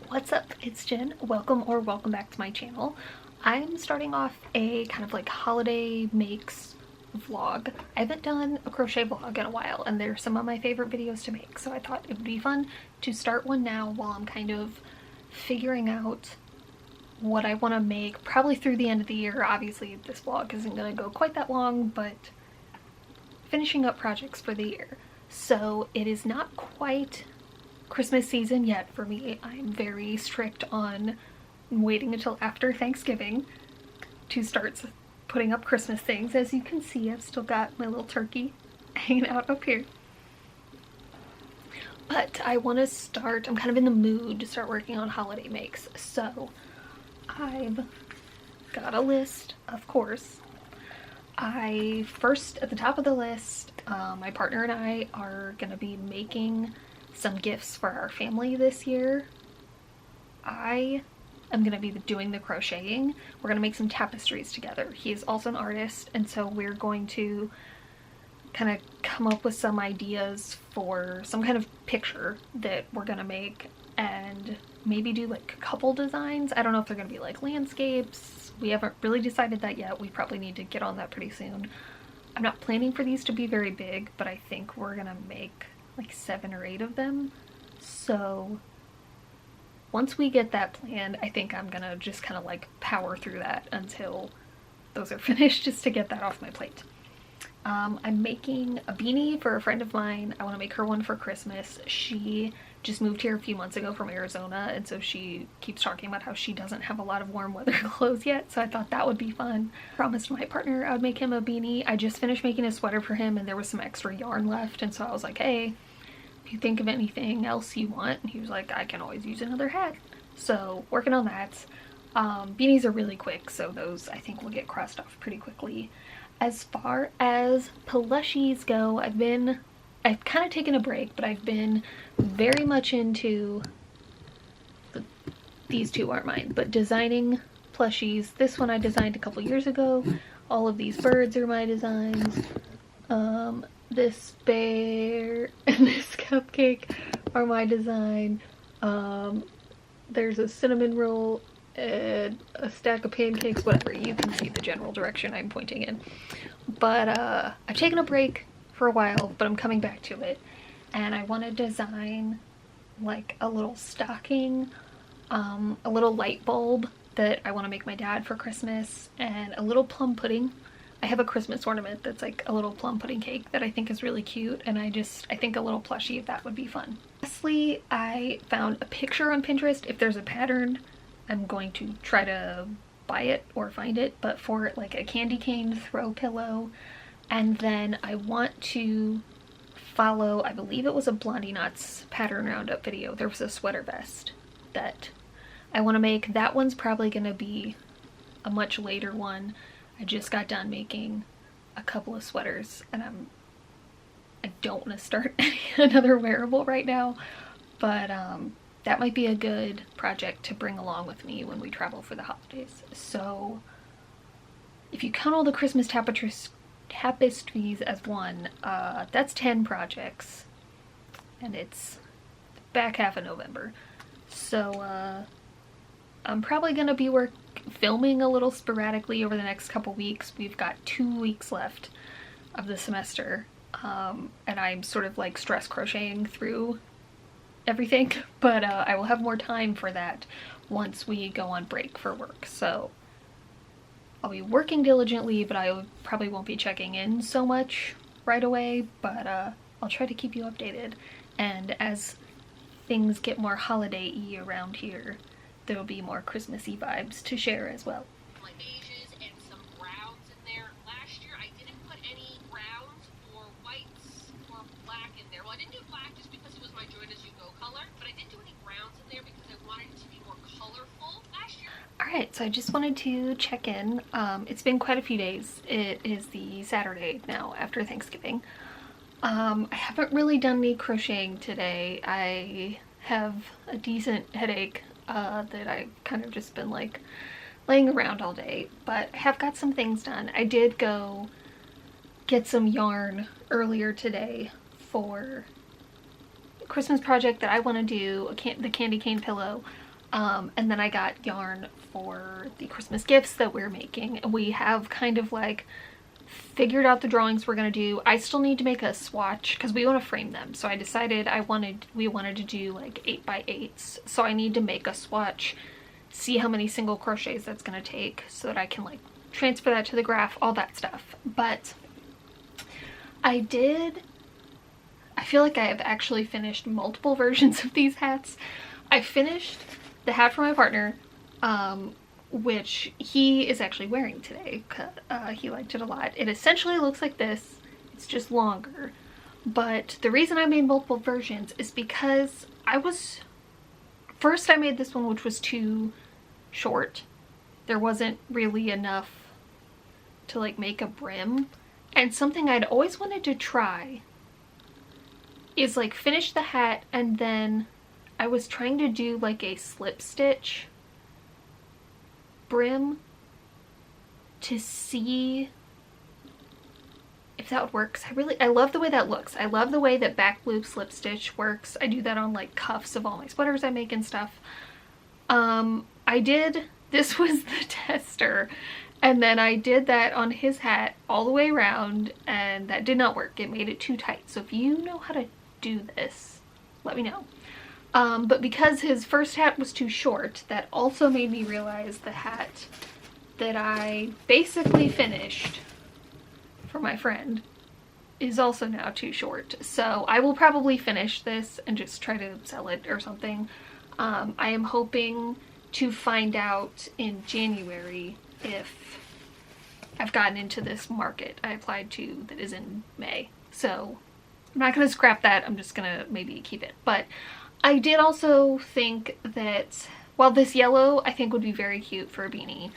What's up? It's Jen. Welcome back to my channel. I'm starting off a kind of like holiday makes vlog. I haven't done a crochet vlog in a while and they're some of my favorite videos to make, so I thought it would be fun to start one now while I'm kind of figuring out what I want to make probably through the end of the year. Obviously this vlog isn't going to go quite that long, but finishing up projects for the year. So it is not quite Christmas season yet for me. I'm very strict on waiting until after Thanksgiving to start putting up Christmas things. As you can see, I've still got my little turkey hanging out up here. But I want to start, I'm kind of in the mood to start working on holiday makes. So I've got a list, of course. First at the top of the list, my partner and I are going to be making some gifts for our family this year. I am going to be doing the crocheting. We're going to make some tapestries together. He is also an artist, and so we're going to kind of come up with some ideas for some kind of picture that we're going to make and maybe do like couple designs. I don't know if they're going to be like landscapes. We haven't really decided that yet. We probably need to get on that pretty soon. I'm not planning for these to be very big, but I think we're going to make like 7 or 8 of them. So once we get that planned, I think I'm gonna just kind of like power through that until those are finished, just to get that off my plate. I'm making a beanie for a friend of mine. I want to make her one for Christmas. She just moved here a few months ago from Arizona, and so she keeps talking about how she doesn't have a lot of warm weather clothes yet, so I thought that would be fun. Promised my partner I would make him a beanie. I just finished making a sweater for him and there was some extra yarn left, and so I was like, hey, if you think of anything else you want, and he was like, I can always use another hat. So working on that. Beanies are really quick, so those I think will get crossed off pretty quickly. As far as plushies go, I've kind of taken a break, but I've been very much into these two aren't mine, but designing plushies. This one I designed a couple years ago. All of these birds are my designs. This bear and this cupcake are my design. There's a cinnamon roll and a stack of pancakes, whatever. You can see the general direction I'm pointing in. But I've taken a break for a while, but I'm coming back to it. And I want to design like a little stocking, a little light bulb that I want to make my dad for Christmas, and a little plum pudding. I have a Christmas ornament that's like a little plum pudding cake that I think is really cute, and I think a little plushie of that would be fun. Lastly, I found a picture on Pinterest. If there's a pattern, I'm going to try to buy it or find it, but for like a candy cane throw pillow. And then I want to follow, I believe it was a Blondie Knots pattern roundup video. There was a sweater vest that I want to make. That one's probably going to be a much later one. I just got done making a couple of sweaters, and I don't want to start another wearable right now, but that might be a good project to bring along with me when we travel for the holidays. So if you count all the Christmas tapestries as one, that's 10 projects, and it's the back half of November. So I'm probably gonna be filming a little sporadically over the next couple weeks. We've got 2 weeks left of the semester, and I'm sort of like stress crocheting through everything, but I will have more time for that once we go on break for work. So I'll be working diligently, but I probably won't be checking in so much right away, but I'll try to keep you updated. And as things get more holiday-y around here, there'll be more Christmassy vibes to share as well. Like beiges and some browns in there. Last year I didn't put any browns or whites or black in there. Well, I didn't do black just because it was my Join As You Go color, but I didn't do any browns in there because I wanted it to be more colorful last year. Alright, so I just wanted to check in. It's been quite a few days. It is the Saturday now after Thanksgiving. I haven't really done any crocheting today. I have a decent headache that I've kind of just been like laying around all day, but I have got some things done. I did go get some yarn earlier today for Christmas project that I want to do, the candy cane pillow. And then I got yarn for the Christmas gifts that we're making. We have kind of like figured out the drawings we're gonna do. I still need to make a swatch because we want to frame them. So I decided we wanted to do like 8x8s. So I need to make a swatch, see how many single crochets that's gonna take so that I can like transfer that to the graph, all that stuff. But I feel like I have actually finished multiple versions of these hats. I finished the hat for my partner, which he is actually wearing today. He liked it a lot. It essentially looks like this. It's just longer. But the reason I made multiple versions is because first I made this one, which was too short. There wasn't really enough to like make a brim. And something I'd always wanted to try is like finish the hat, and then I was trying to do like a slip stitch brim to see if that would work. 'Cause I love the way that looks. I love the way that back loop slip stitch works. I do that on like cuffs of all my sweaters I make and stuff. This was the tester, and then I did that on his hat all the way around, and that did not work. It made it too tight. So if you know how to do this, let me know. But because his first hat was too short, that also made me realize the hat that I basically finished for my friend is also now too short. So I will probably finish this and just try to sell it or something. I am hoping to find out in January if I've gotten into this market I applied to that is in May. So I'm not going to scrap that. I'm just going to maybe keep it. But I did also think that, while this yellow I think would be very cute for a beanie,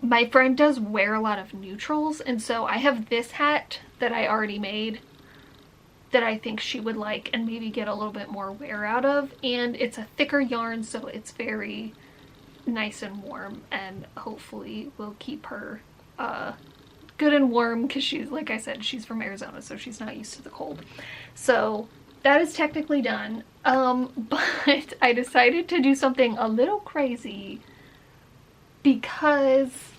my friend does wear a lot of neutrals, and so I have this hat that I already made that I think she would like and maybe get a little bit more wear out of, and it's a thicker yarn, so it's very nice and warm, and hopefully will keep her good and warm, because she's, like I said, she's from Arizona, so she's not used to the cold. So that is technically done, but I decided to do something a little crazy because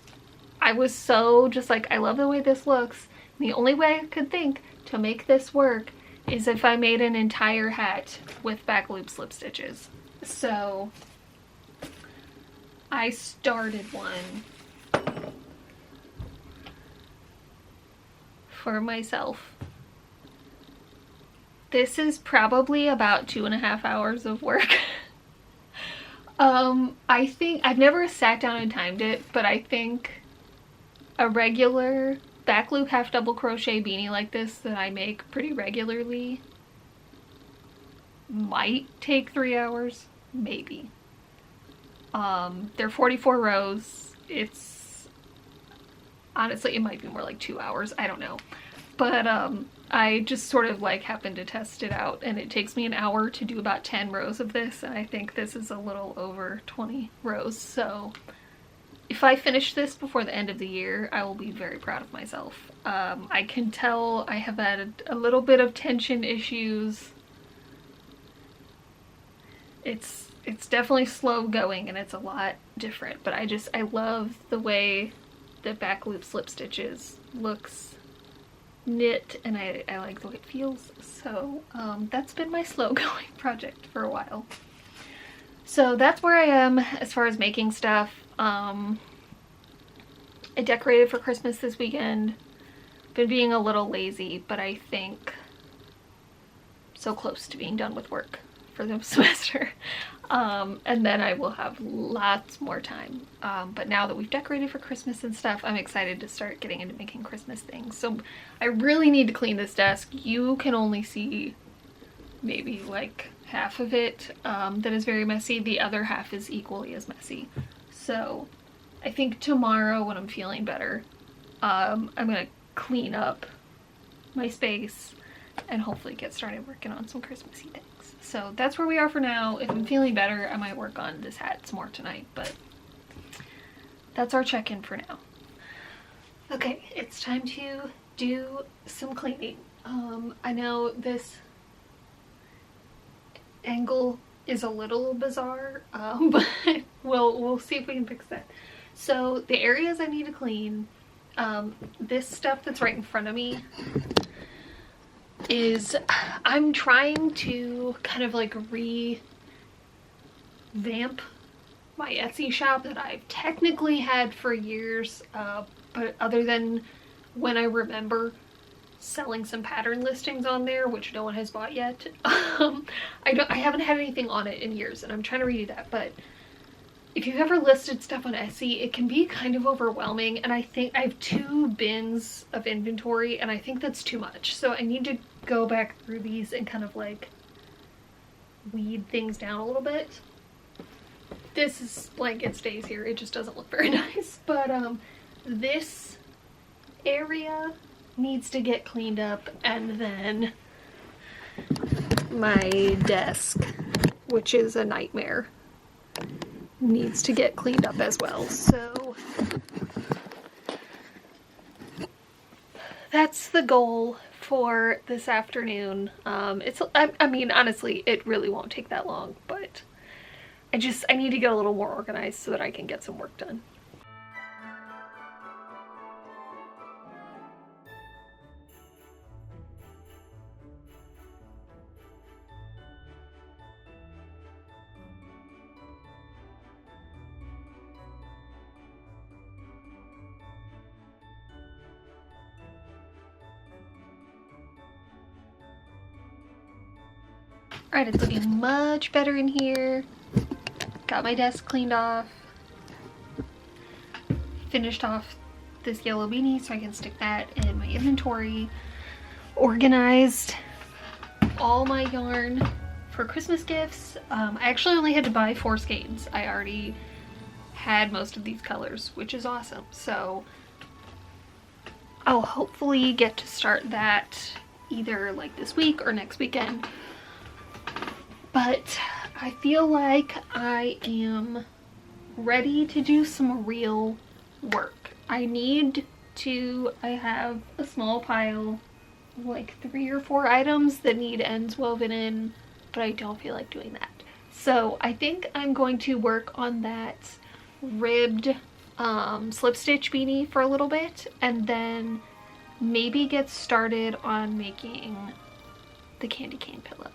I was so just like, I love the way this looks. The only way I could think to make this work is if I made an entire hat with back loop slip stitches. So I started one for myself. This is probably about 2.5 hours of work. I think I've never sat down and timed it, but I think a regular back loop half double crochet beanie like this that I make pretty regularly might take 3 hours, maybe. They're 44 rows. It's honestly, it might be more like 2 hours. I don't know. But I just sort of like happened to test it out, and it takes me an hour to do about 10 rows of this, and I think this is a little over 20 rows. So if I finish this before the end of the year, I will be very proud of myself. I can tell I have had a little bit of tension issues. It's definitely slow going, and it's a lot different, but I love the way the back loop slip stitches looks knit, and I like the way it feels. So that's been my slow going project for a while. So that's where I am as far as making stuff. I decorated for Christmas this weekend. Been being a little lazy, but I think so close to being done with work for the semester. And then I will have lots more time. But now that we've decorated for Christmas and stuff, I'm excited to start getting into making Christmas things. So I really need to clean this desk. You can only see maybe like half of it that is very messy. The other half is equally as messy. So I think tomorrow, when I'm feeling better, I'm gonna clean up my space and hopefully get started working on some Christmassy things. So that's where we are for now. If I'm feeling better, I might work on this hat some more tonight, but that's our check-in for now. Okay, it's time to do some cleaning. I know this angle is a little bizarre, but we'll see if we can fix that. So the areas I need to clean, this stuff that's right in front of me is, I'm trying to kind of like revamp my Etsy shop that I've technically had for years, but other than when I remember selling some pattern listings on there, which no one has bought yet. I haven't had anything on it in years, and I'm trying to redo that. But if you've ever listed stuff on Etsy, it can be kind of overwhelming, and I think I have 2 bins of inventory, and I think that's too much. So I need to go back through these and kind of like weed things down a little bit. This is blanket stays here, it just doesn't look very nice. But this area needs to get cleaned up, and then my desk, which is a nightmare, needs to get cleaned up as well. So that's the goal for this afternoon. I mean, honestly, it really won't take that long, but I need to get a little more organized so that I can get some work done. Alright, it's looking much better in here. Got my desk cleaned off. Finished off this yellow beanie so I can stick that in my inventory. Organized all my yarn for Christmas gifts. I actually only had to buy 4 skeins. I already had most of these colors, which is awesome. So I'll hopefully get to start that either like this week or next weekend. But I feel like I am ready to do some real work. I have a small pile, like 3 or 4 items that need ends woven in, but I don't feel like doing that. So I think I'm going to work on that ribbed slip stitch beanie for a little bit, and then maybe get started on making the candy cane pillow.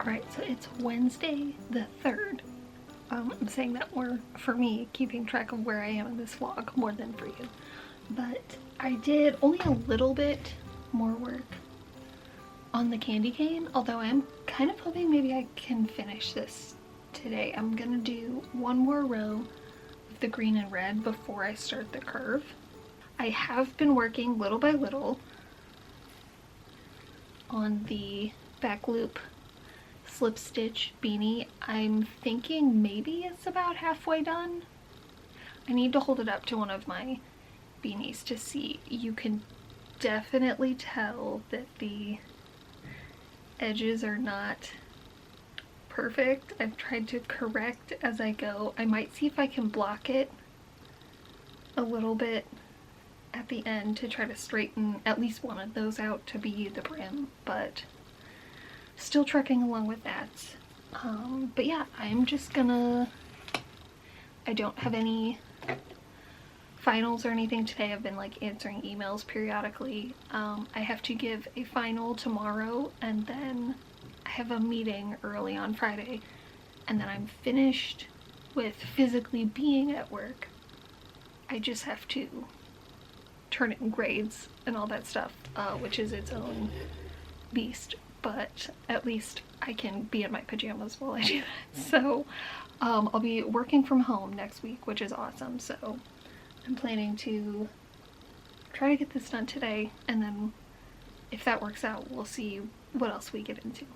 Alright, so it's Wednesday the 3rd. I'm saying that more for me, keeping track of where I am in this vlog, more than for you. But I did only a little bit more work on the candy cane, although I'm kind of hoping maybe I can finish this today. I'm gonna do 1 more row of the green and red before I start the curve. I have been working little by little on the back loop slip stitch beanie. I'm thinking maybe it's about halfway done. I need to hold it up to one of my beanies to see. You can definitely tell that the edges are not perfect. I've tried to correct as I go. I might see if I can block it a little bit at the end to try to straighten at least one of those out to be the brim, but still trucking along with that. But yeah, I'm just gonna, I don't have any finals or anything today. I've been like answering emails periodically. I have to give a final tomorrow, and then I have a meeting early on Friday, and then I'm finished with physically being at work. I just have to turn it in grades and all that stuff, which is its own beast. But at least I can be in my pajamas while I do that. So I'll be working from home next week, which is awesome. So I'm planning to try to get this done today, and then if that works out, we'll see what else we get into.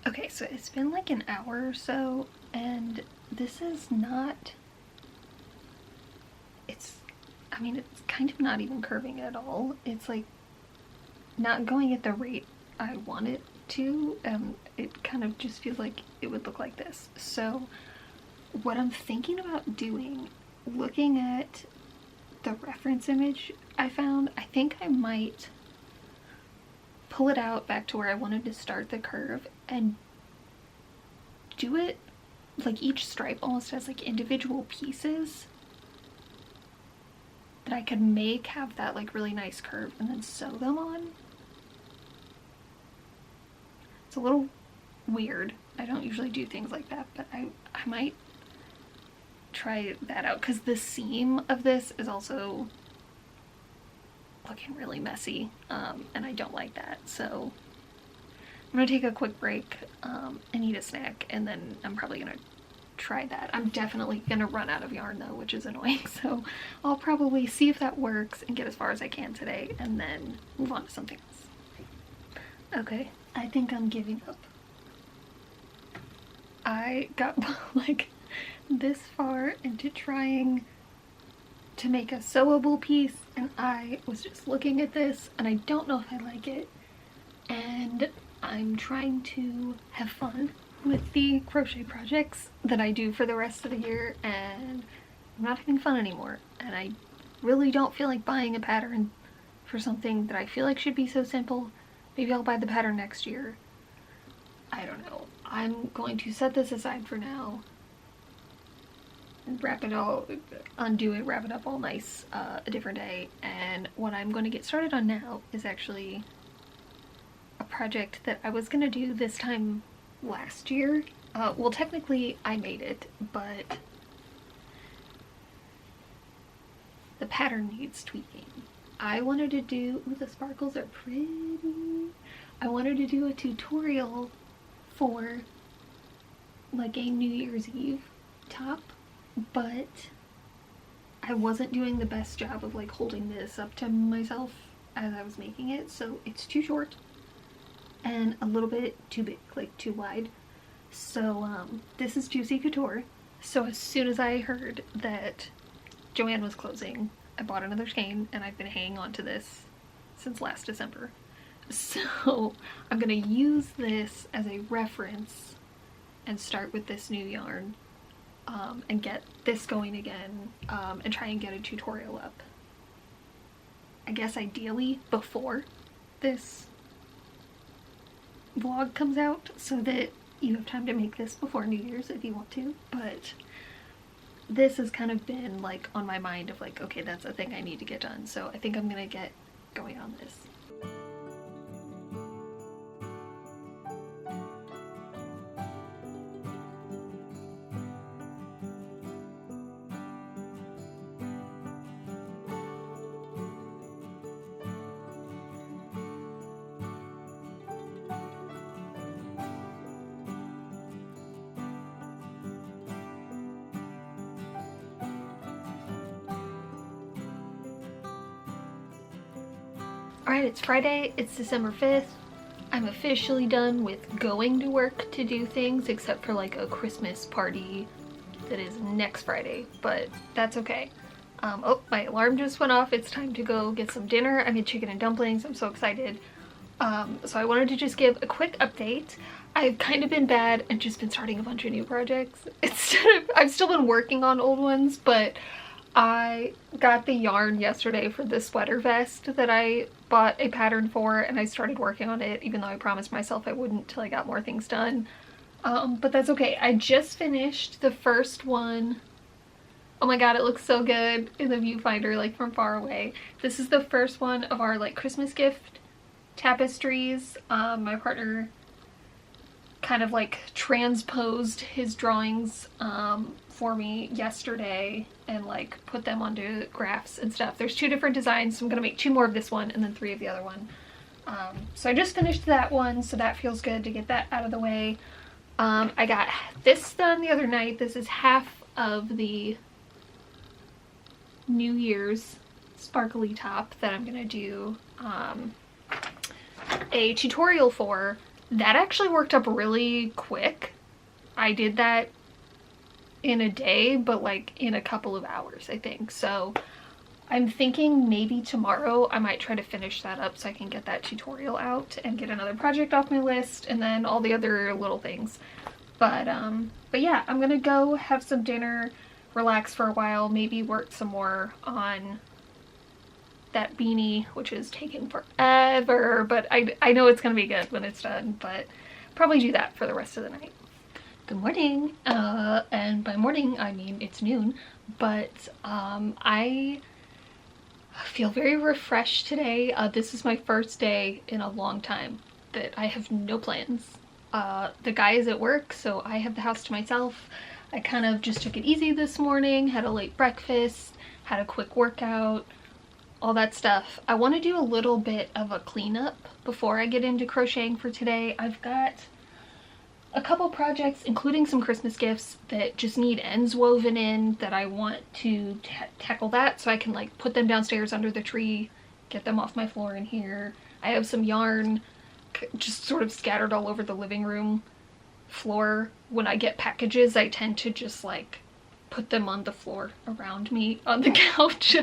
Okay, so it's been like an hour or so, and this is not, I mean, it's kind of not even curving at all. It's like not going at the rate I want it to, and it kind of just feels like it would look like this. So what I'm thinking about doing, looking at the reference image I found, I think I might pull it out back to where I wanted to start the curve and do it like each stripe almost as like individual pieces that I could make have that like really nice curve and then sew them on. It's a little weird. I don't usually do things like that, but I might try that out because the seam of this is also looking really messy, and I don't like that. So I'm gonna take a quick break and eat a snack, and then I'm probably gonna try that. I'm definitely gonna run out of yarn though, which is annoying, so I'll probably see if that works and get as far as I can today and then move on to something else. Okay, I think I'm giving up. I got like this far into trying to make a sewable piece, and I was just looking at this and I don't know if I like it, and I'm trying to have fun with the crochet projects that I do for the rest of the year, and I'm not having fun anymore, and I really don't feel like buying a pattern for something that I feel like should be so simple. Maybe I'll buy the pattern next year. I don't know. I'm going to set this aside for now and wrap it all, undo it, wrap it up all nice a different day. And what I'm going to get started on now is actually a project that I was going to do this time last year. Well, technically I made it, but the pattern needs tweaking. I wanted to do, ooh, the sparkles are pretty. I wanted to do a tutorial for like a New Year's Eve top, but I wasn't doing the best job of like holding this up to myself as I was making it, so it's too short and a little bit too big, like too wide. So this is Juicy Couture. So as soon as I heard that Joann was closing, I bought another skein, and I've been hanging on to this since last December. So I'm gonna use this as a reference and start with this new yarn, and get this going again, and try and get a tutorial up. I guess ideally before this vlog comes out, so that you have time to make this before New Year's if you want to, but this has kind of been like on my mind of like, okay, that's a thing I need to get done, so I think I'm gonna get going on this. Alright, it's Friday, it's December 5th. I'm officially done with going to work to do things, except for like a Christmas party that is next Friday, but that's okay. Oh, my alarm just went off. It's time to go get some dinner. I made chicken and dumplings. I'm so excited. So I wanted to just give a quick update. I've kind of been bad and just been starting a bunch of new projects. I've still been working on old ones, but I got the yarn yesterday for the sweater vest that I bought a pattern for, and I started working on it, even though I promised myself I wouldn't till I got more things done. But that's okay. I just finished the first one. Oh my god, it looks so good in the viewfinder, like from far away. This is the first one of our like Christmas gift tapestries. My partner kind of like transposed his drawings for me yesterday and like put them onto graphs and stuff. There's 2 different designs, so I'm gonna make 2 more of this one and then 3 of the other one. So I just finished that one, so that feels good to get that out of the way. I got this done the other night. This is half of the New Year's sparkly top that I'm gonna do a tutorial for that actually worked up really quick. I did that in a day, but like in a couple of hours, I think. So I'm thinking maybe tomorrow I might try to finish that up so I can get that tutorial out and get another project off my list, and then all the other little things. But yeah, I'm gonna go have some dinner, relax for a while, maybe work some more on that beanie, which is taking forever, but I know it's gonna be good when it's done, but probably do that for the rest of the night. Good morning, and by morning I mean it's noon, but I feel very refreshed today. This is my first day in a long time that I have no plans. The guy is at work, so I have the house to myself. I kind of just took it easy this morning, had a late breakfast, had a quick workout, all that stuff. I want to do a little bit of a cleanup before I get into crocheting for today. I've got a couple projects, including some Christmas gifts, that just need ends woven in that I want to tackle that so I can like put them downstairs under the tree, get them off my floor in here. I have some yarn just sort of scattered all over the living room floor. When I get packages, I tend to just like put them on the floor around me on the couch,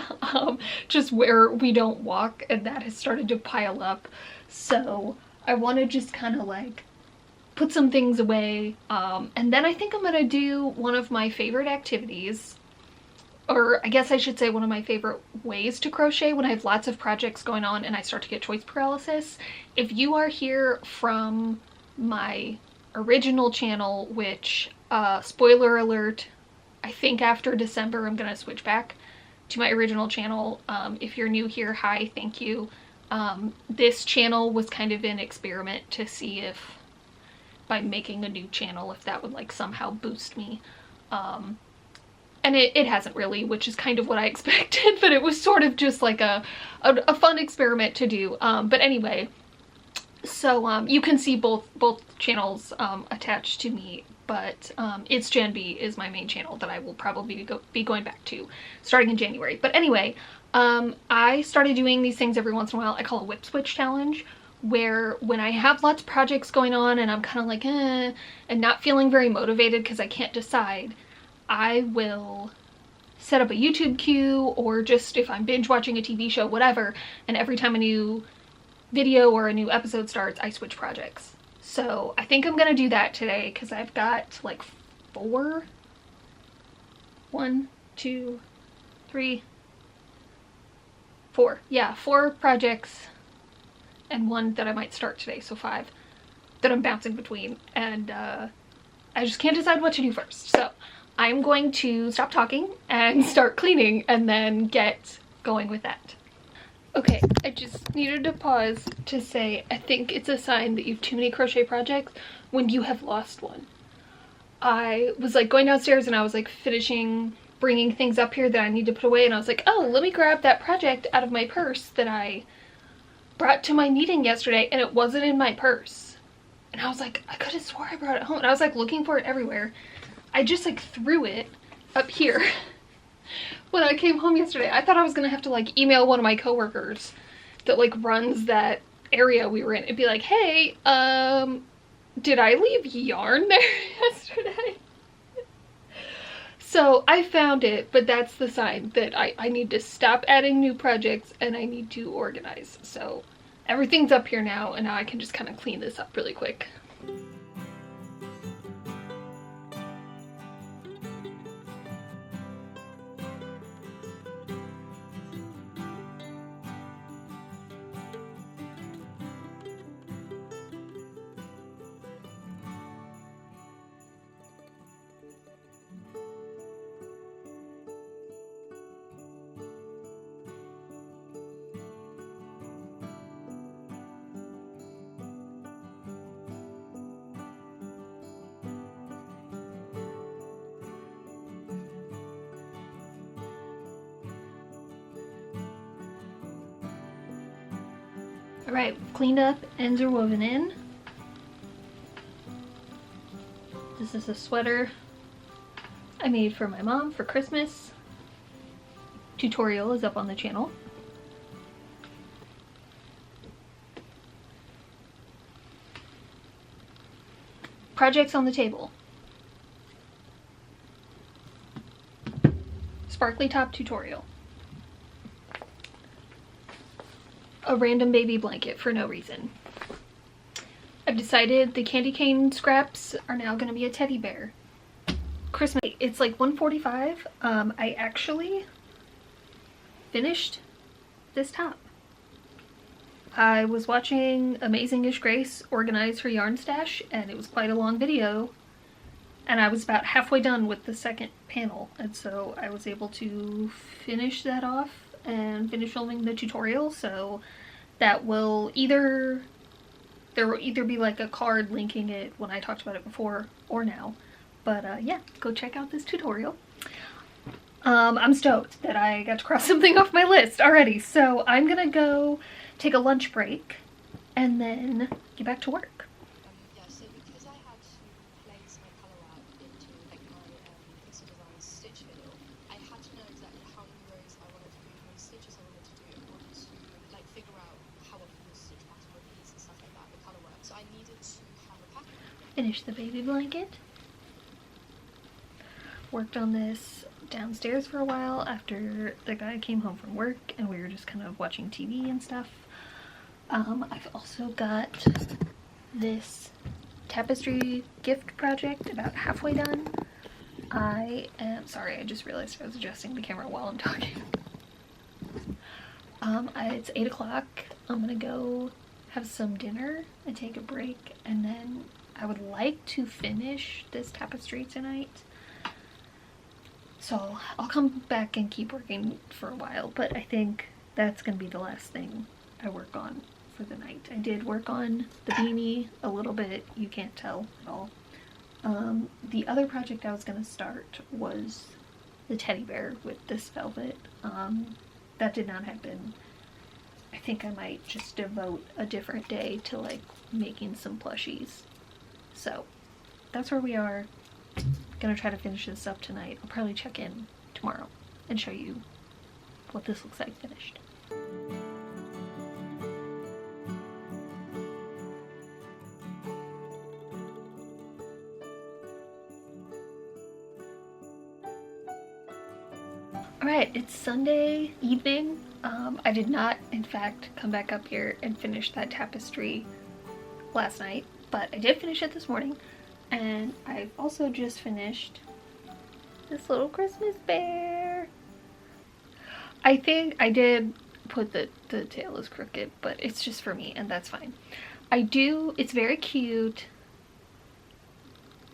just where we don't walk, and that has started to pile up. So I want to just kind of like put some things away, and then I think I'm gonna do one of my favorite activities, or I guess I should say one of my favorite ways to crochet when I have lots of projects going on and I start to get choice paralysis. If you are here from my original channel, which, spoiler alert, I think after December I'm gonna switch back to my original channel. If you're new here, hi, thank you. This channel was kind of an experiment to see if, by making a new channel, if that would like somehow boost me. And it hasn't really, which is kind of what I expected, but it was sort of just like a fun experiment to do. But anyway, so you can see both channels attached to me, but It's Jan B is my main channel that I will probably be going back to starting in January. But anyway, I started doing these things every once in a while. I call a whip switch challenge, where when I have lots of projects going on and I'm kind of like, and not feeling very motivated because I can't decide, I will set up a YouTube queue, or just if I'm binge watching a TV show, whatever, and every time a new video or a new episode starts, I switch projects. So I think I'm gonna do that today because I've got like four projects and one that I might start today, so 5 that I'm bouncing between, and I just can't decide what to do first. So I'm going to stop talking and start cleaning and then get going with that. Okay, I just needed to pause to say I think it's a sign that you have too many crochet projects when you have lost one. I was like going downstairs and I was like finishing bringing things up here that I need to put away, and I was like, oh, let me grab that project out of my purse that I brought to my meeting yesterday, and it wasn't in my purse. And I was like, I could have swore I brought it home, and I was like looking for it everywhere. I just like threw it up here when I came home yesterday. I thought I was gonna have to like email one of my coworkers that like runs that area we were in and be like, hey, did I leave yarn there yesterday? So I found it, but that's the sign that I need to stop adding new projects and I need to organize. So everything's up here now, and now I can just kind of clean this up really quick. Alright, cleaned up, ends are woven in. This is a sweater I made for my mom for Christmas. Tutorial is up on the channel. Projects on the table. Sparkly top tutorial. A random baby blanket for no reason. I've decided the candy cane scraps are now going to be a teddy bear. Christmas. It's like 1:45. I actually finished this top. I was watching Amazing-ish Grace organize her yarn stash, and it was quite a long video, and I was about halfway done with the second panel, and so I was able to finish that off and finish filming the tutorial. So that will either, there will either be like a card linking it when I talked about it before or now, but yeah, go check out this tutorial. I'm stoked that I got to cross something off my list already. So I'm gonna go take a lunch break and then get back to work. Yeah, so because I had to place my colour out into like my pixel design stitch video, I had to know exactly how many rows I wanted to do, how many stitches I wanted to do in order to like figure out how I could stitch pattern repeats and stuff like that, the colour work. So I needed to have a pattern. Finish the baby blanket. Worked on this downstairs for a while after the guy came home from work and we were just kind of watching TV and stuff. I've also got this tapestry gift project about halfway done. I am sorry, I just realized I was adjusting the camera while I'm talking. It's 8 o'clock. I'm gonna go have some dinner and take a break, and then I would like to finish this tapestry tonight. So I'll come back and keep working for a while, but I think that's gonna be the last thing I work on for the night. I did work on the beanie a little bit, you can't tell at all. The other project I was gonna start was the teddy bear with this velvet. That did not happen. I think I might just devote a different day to like making some plushies. So that's where we are. Gonna try to finish this up tonight. I'll probably check in tomorrow and show you what this looks like finished. Alright, it's Sunday evening. I did not, in fact, come back up here and finish that tapestry last night, but I did finish it this morning. And I've also just finished this little Christmas bear. I think I did put the tail is crooked, but it's just for me and that's fine. It's very cute.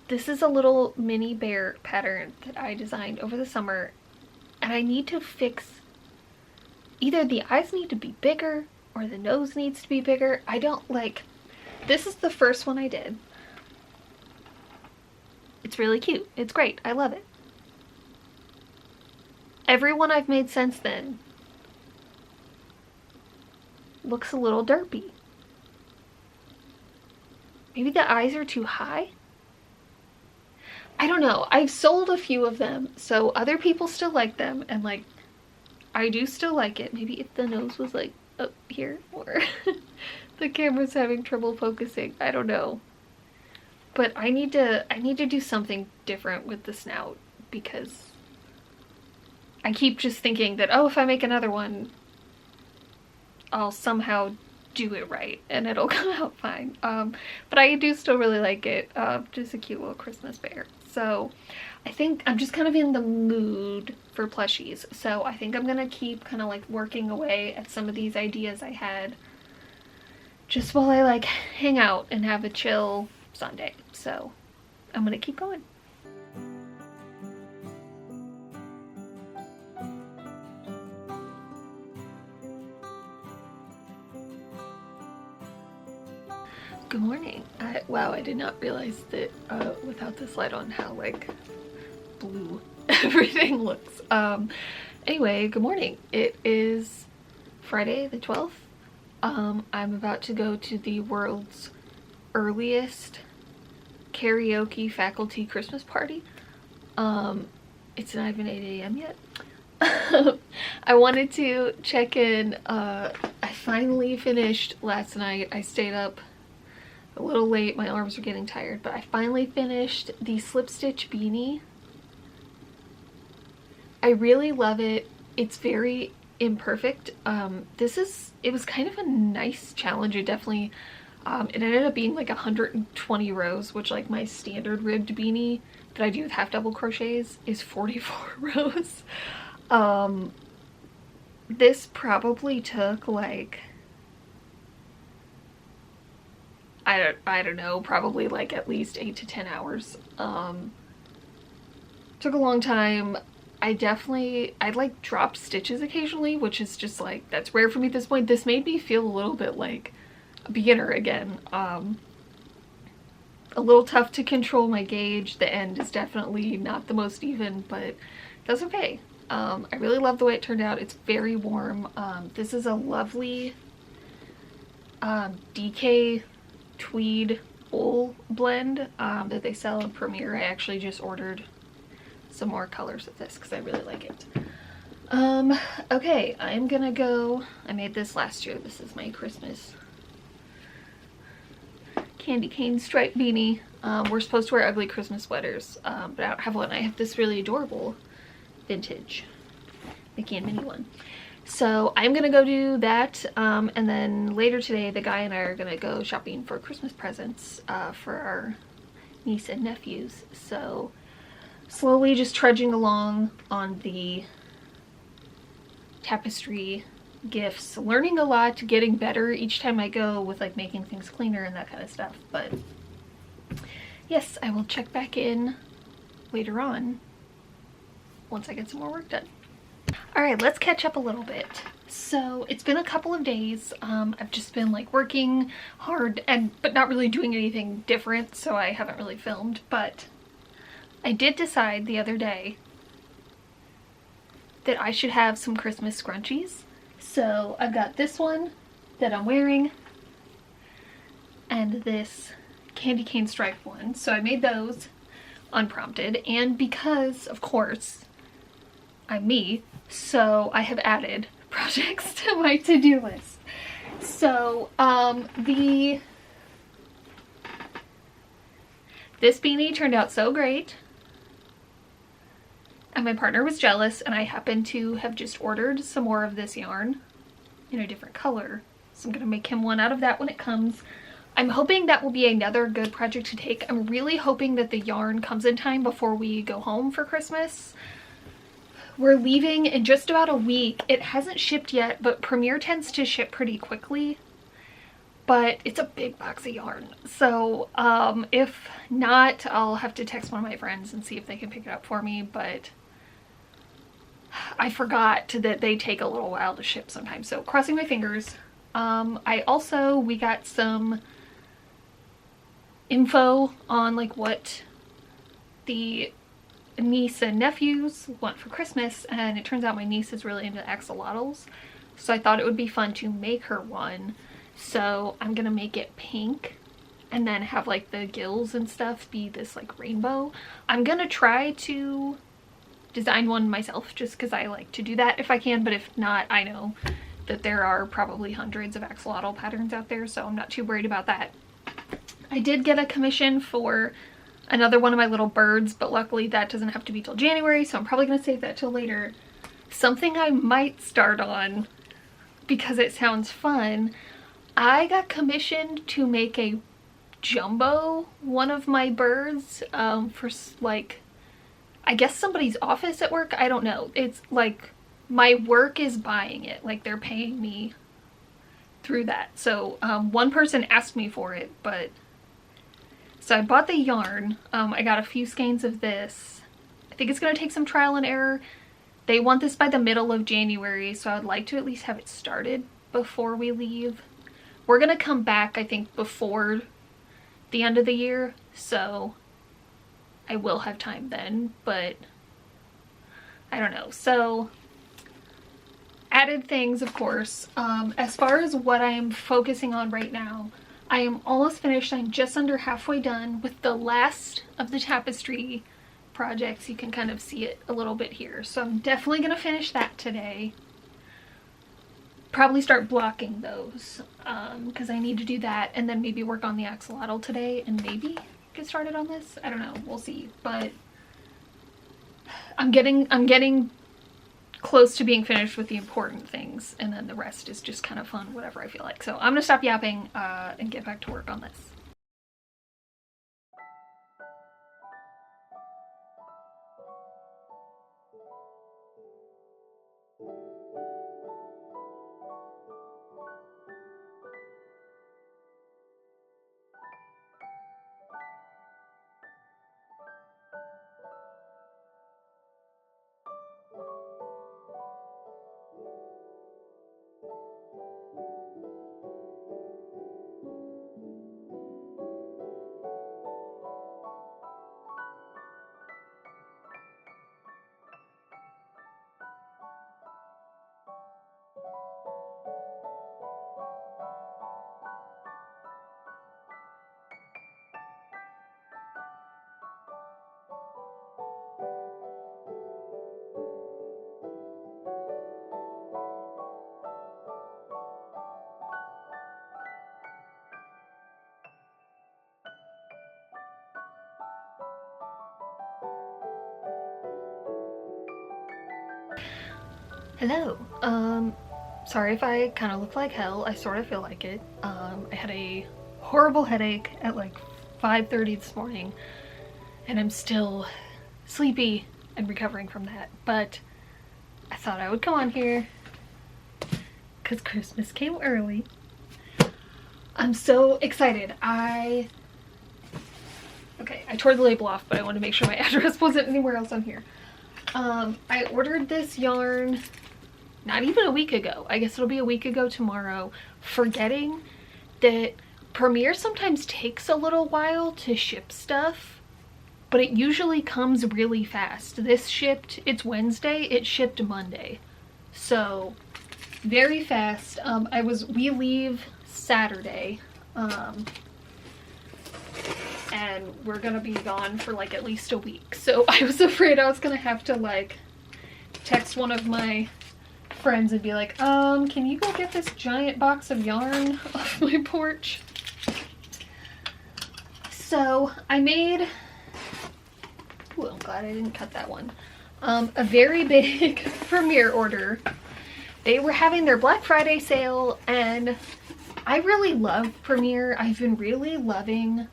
This is a little mini bear pattern that I designed over the summer, and I need to fix, either the eyes need to be bigger or the nose needs to be bigger. I don't like, this is the first one I did. It's really cute. It's great. I love it. Everyone I've made since then looks a little derpy. Maybe the eyes are too high? I don't know. I've sold a few of them, so other people still like them, and like, I do still like it. Maybe if the nose was like up here, or the camera's having trouble focusing. I don't know. But I need to do something different with the snout, because I keep just thinking that, oh, if I make another one, I'll somehow do it right and it'll come out fine. But I do still really like it. Just a cute little Christmas bear. So I think I'm just kind of in the mood for plushies. So I think I'm gonna keep kind of like working away at some of these ideas I had just while I like hang out and have a chill Sunday. So I'm gonna keep going. Good morning. Wow, I did not realize that without this light on how like blue everything looks. Anyway, good morning. It is Friday the 12th. I'm about to go to the world's earliest karaoke faculty Christmas party. It's not even 8 a.m. yet. I wanted to check in. I finally finished last night. I stayed up a little late, my arms were getting tired, but I finally finished the slip stitch beanie. I really love it. It's very imperfect. It was kind of a nice challenge. It definitely, it ended up being like 120 rows, which like my standard ribbed beanie that I do with half double crochets is 44 rows. This probably took like, I don't know, probably like at least 8 to 10 hours. Took a long time. I'd like drop stitches occasionally, which is just like, that's rare for me at this point. This made me feel a little bit like a beginner again. A little tough to control my gauge. The end is definitely not the most even, but that's okay. I really love the way it turned out. It's very warm. This is a lovely DK tweed wool blend that they sell in Premier. I actually just ordered some more colors of this because I really like it. Okay, I'm gonna go, I made this last year. This is my Christmas candy cane stripe beanie. We're supposed to wear ugly Christmas sweaters, but I don't have one. I have this really adorable vintage Mickey and Minnie one. So I'm gonna go do that, and then later today the guy and I are gonna go shopping for Christmas presents for our niece and nephews. So slowly just trudging along on the tapestry gifts, learning a lot, getting better each time I go with like making things cleaner and that kind of stuff. But yes, I will check back in later on once I get some more work done. All right, let's catch up a little bit. So it's been a couple of days. I've just been like working hard but not really doing anything different, so I haven't really filmed. But I did decide the other day that I should have some Christmas scrunchies. So I've got this one that I'm wearing and this candy cane stripe one. So I made those unprompted, and because of course I'm me, so I have added projects to my to-do list. So this beanie turned out so great, and my partner was jealous, and I happened to have just ordered some more of this yarn in a different color. So I'm gonna make him one out of that when it comes. I'm hoping that will be another good project to take. I'm really hoping that the yarn comes in time before we go home for Christmas. We're leaving in just about a week. It hasn't shipped yet, but Premier tends to ship pretty quickly. But it's a big box of yarn. So if not, I'll have to text one of my friends and see if they can pick it up for me. But I forgot that they take a little while to ship sometimes. So crossing my fingers. We got some info on like what the niece and nephews want for Christmas, and it turns out my niece is really into axolotls, so I thought it would be fun to make her one. So I'm gonna make it pink and then have like the gills and stuff be this like rainbow. I'm gonna try to design one myself just because I like to do that if I can, but if not, I know that there are probably hundreds of axolotl patterns out there, so I'm not too worried about that. I did get a commission for another one of my little birds, but luckily that doesn't have to be till January, so I'm probably going to save that till later. Something I might start on because it sounds fun. I got commissioned to make a jumbo one of my birds for like, I guess somebody's office at work. I don't know. It's like my work is buying it, like they're paying me through that. So one person asked me for it, but so I bought the yarn. I got a few skeins of this. I think it's going to take some trial and error. They want this by the middle of January, so I would like to at least have it started before we leave. We're going to come back, I think, before the end of the year, so I will have time then, but I don't know. So added things, of course. As far as what I am focusing on right now, I am almost finished. I'm just under halfway done with the last of the tapestry projects. You can kind of see it a little bit here. So I'm definitely going to finish that today. probably start blocking those because I need to do that, and then maybe work on the axolotl today and maybe get started on this. I don't know, we'll see. But I'm getting close to being finished with the important things, and then the rest is just kind of fun, whatever I feel like. So I'm gonna stop yapping and get back to work on this. Hello. Sorry if I kind of look like hell. I sort of feel like it. I had a horrible headache at like 5:30 this morning, and I'm still sleepy and recovering from that. But I thought I would come on here because Christmas came early. I'm so excited. Okay, I tore the label off, but I wanted to make sure my address wasn't anywhere else on here. I ordered this yarn not even a week ago. I guess it'll be a week ago tomorrow, forgetting that Premier sometimes takes a little while to ship stuff, but it usually comes really fast. This shipped, it's Wednesday, it shipped Monday. So very fast. We leave Saturday, and we're gonna be gone for like at least a week. So I was afraid I was gonna have to like text one of my friends and be like, can you go get this giant box of yarn off my porch? So I made, ooh, I'm glad I didn't cut that one, a very big Premier order. They were having their Black Friday sale, and I really love Premier. I've been really loving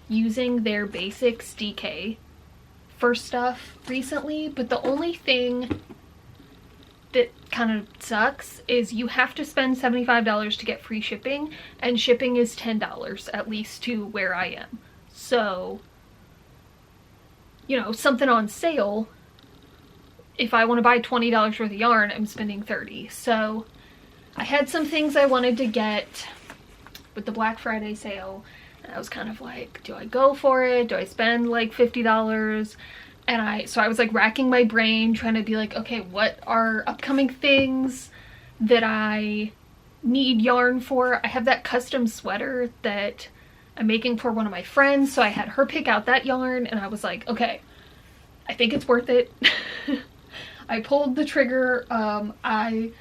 using their basics DK for stuff recently, but the only thing that kind of sucks is you have to spend $75 to get free shipping, and shipping is $10 at least to where I am. So, you know, something on sale, if I want to buy $20 worth of yarn, I'm spending $30. So I had some things I wanted to get with the Black Friday sale, and I was kind of like, do I go for it? Do I spend like $50? And so I was like racking my brain trying to be like, okay, what are upcoming things that I need yarn for? I have that custom sweater that I'm making for one of my friends, so I had her pick out that yarn, and I was like, okay, I think it's worth it. I pulled the trigger. I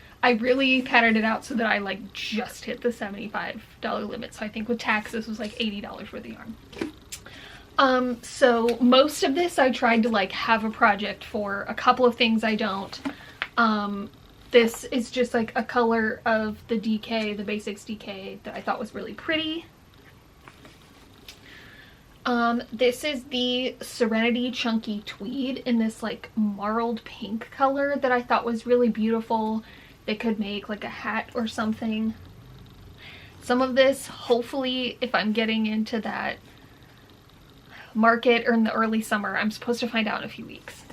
really patterned it out so that I like just hit the $75 limit. So I think with tax, this was like $80 worth of yarn. So most of this I tried to like have a project for. A couple of things I don't. This is just like a color of the DK, the basics DK, that I thought was really pretty. This is the Serenity Chunky Tweed in this like marled pink color that I thought was really beautiful. They could make like a hat or something. Some of this, hopefully, if I'm getting into that market or in the early summer, I'm supposed to find out in a few weeks.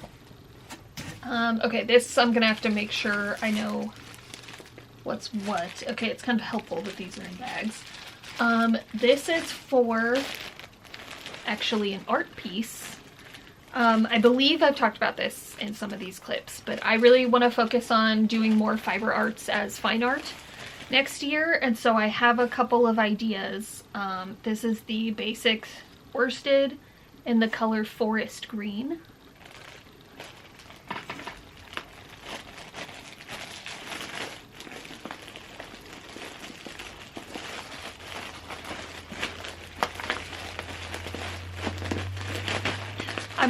Okay, this I'm gonna have to make sure I know what's what. Okay, it's kind of helpful that these are in bags. This is for actually an art piece. I believe I've talked about this in some of these clips, but I really want to focus on doing more fiber arts as fine art next year, and so I have a couple of ideas. This is the basic worsted in the color Forest Green.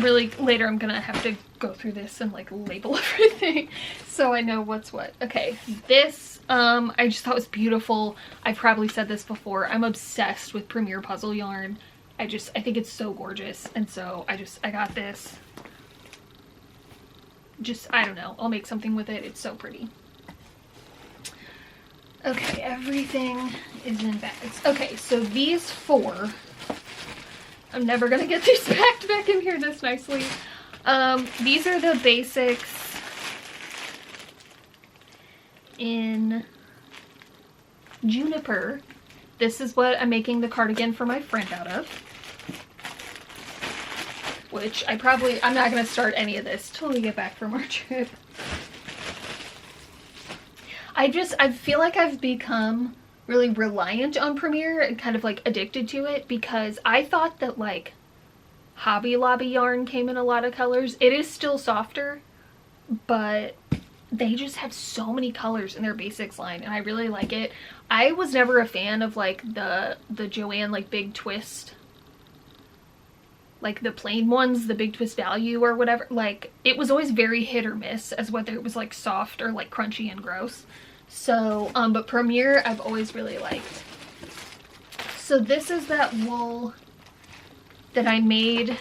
later I'm gonna have to go through this and like label everything so I know what's what. Okay, this I just thought was beautiful. I've probably said this before. I'm obsessed with Premier puzzle yarn. I think it's so gorgeous, and so I got this. I don't know, I'll make something with it. It's so pretty. Okay, everything is in bags. Okay, so these 4, I'm never gonna get these packed back in here this nicely. These are the basics in Juniper. This is what I'm making the cardigan for my friend out of. Which I'm not gonna start any of this till we get back from our trip. I feel like I've become really reliant on Premier and kind of like addicted to it, because I thought that like Hobby Lobby yarn came in a lot of colors. It is still softer, but they just have so many colors in their basics line, and I really like it. I was never a fan of like the Joanne like Big Twist, like the plain ones, the Big Twist Value or whatever. Like it was always very hit or miss as whether it was like soft or like crunchy and gross. So but Premier I've always really liked. So this is that wool that I made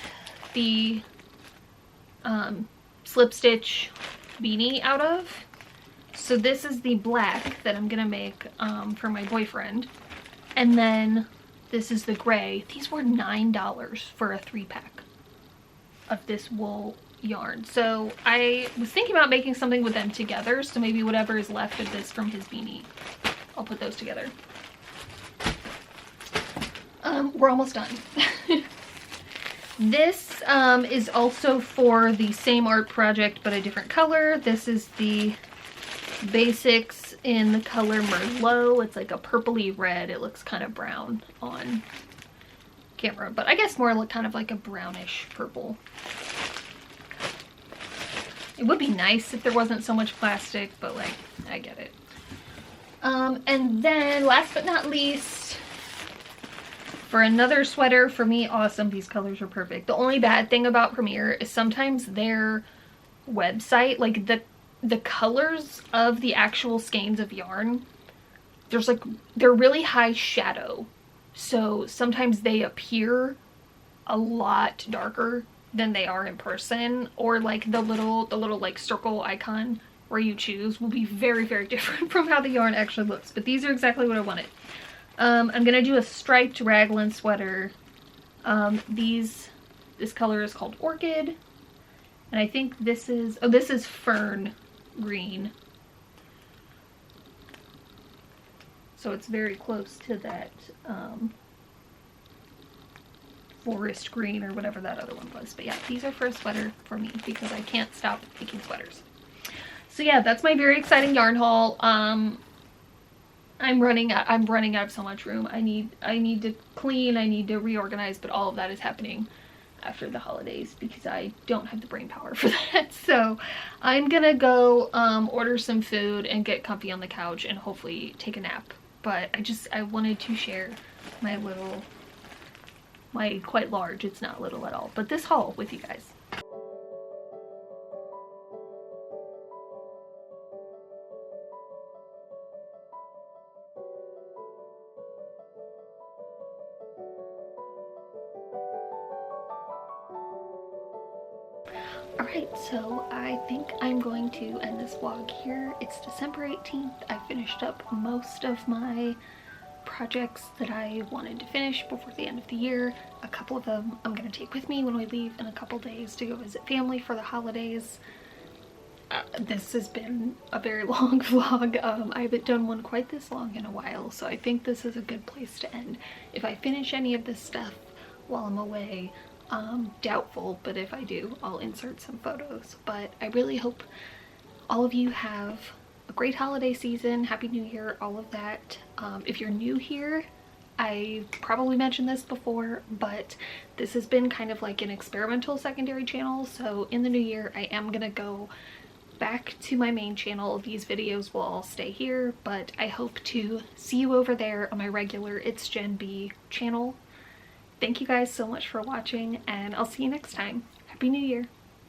the slip stitch beanie out of. So this is the black that I'm gonna make for my boyfriend, and then this is the gray. These were $9 for a 3-pack of this wool yarn. So I was thinking about making something with them together, so maybe whatever is left of this from his beanie, I'll put those together. We're almost done. This is also for the same art project but a different color. This is the basics in the color Merlot. It's like a purpley red. It looks kind of brown on camera, but I guess more kind of like a brownish purple. It would be nice if there wasn't so much plastic, but like, I get it. And then last but not least, for another sweater, for me, awesome, these colors are perfect. The only bad thing about Premier is sometimes their website, like the colors of the actual skeins of yarn, they're really high shadow. So sometimes they appear a lot darker than they are in person, or like the little like circle icon where you choose will be very, very different from how the yarn actually looks. But these are exactly what I wanted. I'm gonna do a striped raglan sweater. This color is called Orchid, and I think this is Fern Green. So it's very close to that forest green or whatever that other one was. But yeah, these are for a sweater for me because I can't stop making sweaters. So yeah, that's my very exciting yarn haul. I'm running out of so much room. I need to clean, I need to reorganize, but all of that is happening after the holidays because I don't have the brain power for that. So I'm gonna go order some food and get comfy on the couch and hopefully take a nap. But I wanted to share my quite large, it's not little at all, but this haul with you guys. Alright, so I think I'm going to end this vlog here. It's December 18th. I finished up most of my projects that I wanted to finish before the end of the year. A couple of them I'm going to take with me when we leave in a couple days to go visit family for the holidays. This has been a very long vlog. I haven't done one quite this long in a while, so I think this is a good place to end. If I finish any of this stuff while I'm away, doubtful, but if I do, I'll insert some photos. But I really hope all of you have a great holiday season, Happy New Year, all of that. If you're new here, I probably mentioned this before, but this has been kind of like an experimental secondary channel, so in the new year I am gonna go back to my main channel. These videos will all stay here, but I hope to see you over there on my regular It's Jen B channel. Thank you guys so much for watching, and I'll see you next time. Happy Happy New Year.